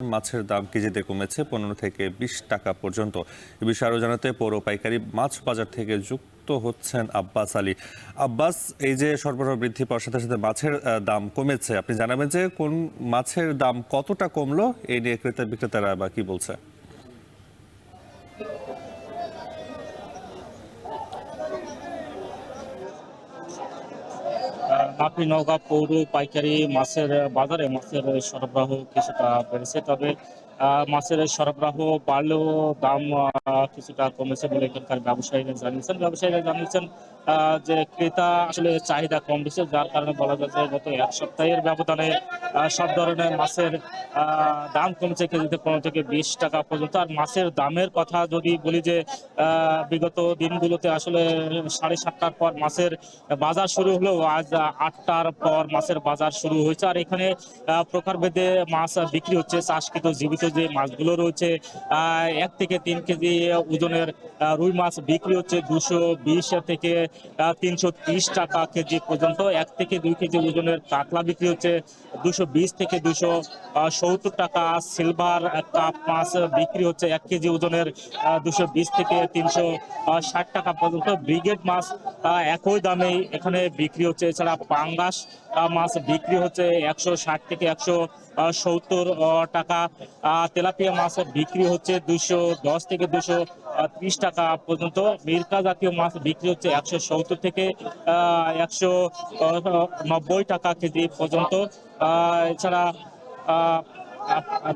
মাছের দাম কেজিতে কমেছে 15 থেকে 20 টাকা পর্যন্ত। এ বিষয়ে আরো জানাতে পৌর পাইকারি মাছ বাজার থেকে যুক্ত হচ্ছেন আব্বাস আলী। আব্বাস, এই যে সরবরাহ বৃদ্ধি পাওয়ার সাথে সাথে মাছের দাম কমেছে, আপনি জানাবেন যে কোন মাছের দাম কতটা কমলো, এই নিয়ে ক্রেতা বিক্রেতারা বা কি বলছে? নওগাঁ পৌর পাইকারি মাছের বাজারে মাছের সরবরাহ কিছুটা বেড়েছে, তবে মাছের সরবরাহ বাড়লেও দাম কিছুটা কমেছে বলে এখানকার ব্যবসায়ীরা জানিয়েছেন যে ক্রেতা আসলে চাহিদা কম বেশি, যার কারণে বলা যায় যে গত এক সপ্তাহের ব্যবধানে সব ধরনের মাছের দাম কমেছে কেজিতে 15 থেকে 20 টাকা পর্যন্ত। আর মাছের দামের কথা যদি বলি যে বিগত দিনগুলোতে আসলে 7:30টার পর মাছের বাজার শুরু হলেও আজ 8টার পর মাছের বাজার শুরু হয়েছে। আর এখানে প্রকারভেদে মাছ বিক্রি হচ্ছে। চাষকৃত জীবিত যে মাছগুলো রয়েছে 1 থেকে 3 কেজি ওজনের রুই মাছ বিক্রি হচ্ছে 220 থেকে 330 টাকা কেজি পর্যন্ত। 1 থেকে 2 কেজি ওজনের কাতলা বিক্রি হচ্ছে 220 থেকে 270 টাকা। সিলভার কাপ মাছ বিক্রি হচ্ছে 1 কেজি ওজনের 220 থেকে 360 টাকা পর্যন্ত। ব্রিগেড মাছ একই দামে এখানে বিক্রি হচ্ছে। এছাড়া পাঙ্গাস মাছ বিক্রি হচ্ছে 160 থেকে 170 টাকা। তেলাপিয়া মাছ বিক্রি হচ্ছে 210 থেকে 230 টাকা পর্যন্ত। মিরকা জাতীয় মাছ বিক্রি হচ্ছে 170 থেকে 190 টাকা কেজি পর্যন্ত। এছাড়া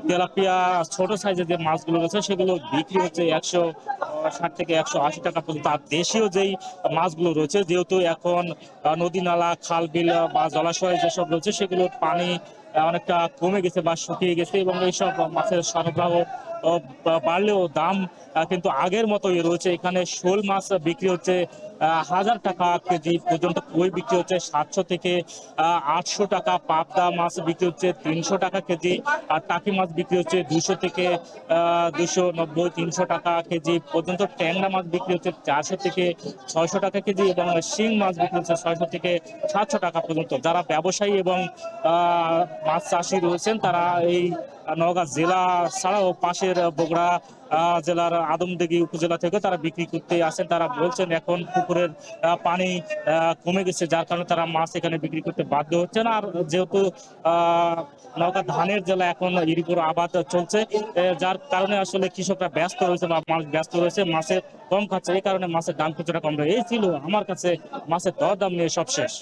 তেলাপিয়া ছোট সাইজের যে মাছগুলো রয়েছে সেগুলো বিক্রি হচ্ছে 160 থেকে 180 টাকা পর্যন্ত। আর দেশীয় যেই মাছগুলো রয়েছে, যেহেতু এখন নদী নালা খাল বিল বা জলাশয় যেসব রয়েছে সেগুলোর পানি অনেকটা কমে গেছে বা শুকিয়ে গেছে, এবং এইসব মাছের সরবরাহ বাড়লেও দাম কিন্তু আগের মতোই রয়েছে। এখানে শোল মাছ বিক্রি হচ্ছে 1000 টাকা কেজি পর্যন্ত, কই বিক্রি হচ্ছে 700 থেকে 800 টাকা। পাবদা মাছ বিক্রি হচ্ছে 300 টাকা কেজি। আর টাকি মাছ বিক্রি হচ্ছে 200 থেকে 290 300 টাকা কেজি পর্যন্ত। ট্যাংরা মাছ বিক্রি হচ্ছে 400 থেকে 600 টাকা কেজি, এবং শিং মাছ বিক্রি হচ্ছে 600 থেকে 700 টাকা পর্যন্ত। যারা ব্যবসায়ী এবং মাছ চাষি রয়েছেন তারা এই নওগাঁ জেলা ছাড়াও পাশের বগুড়া জেলার আদমদিঘি উপজেলা থেকে তারা বিক্রি করতে আসেন। তারা বলছেন এখন পুকুরের পানি কমে গেছে, যার কারণে তারা মাছ এখানে বিক্রি করতে বাধ্য হচ্ছেন। আর যেহেতু নওগাঁ ধানের জেলা, এখন এর উপর আবাদ চলছে, যার কারণে আসলে কৃষকরা ব্যস্ত রয়েছে বা মানুষ ব্যস্ত রয়েছে, মাছের কম খাচ্ছে, এই কারণে মাছের দাম কিছুটা কম রয়েছে। এই ছিল আমার কাছে মাছের দর দাম নিয়ে সব শেষ।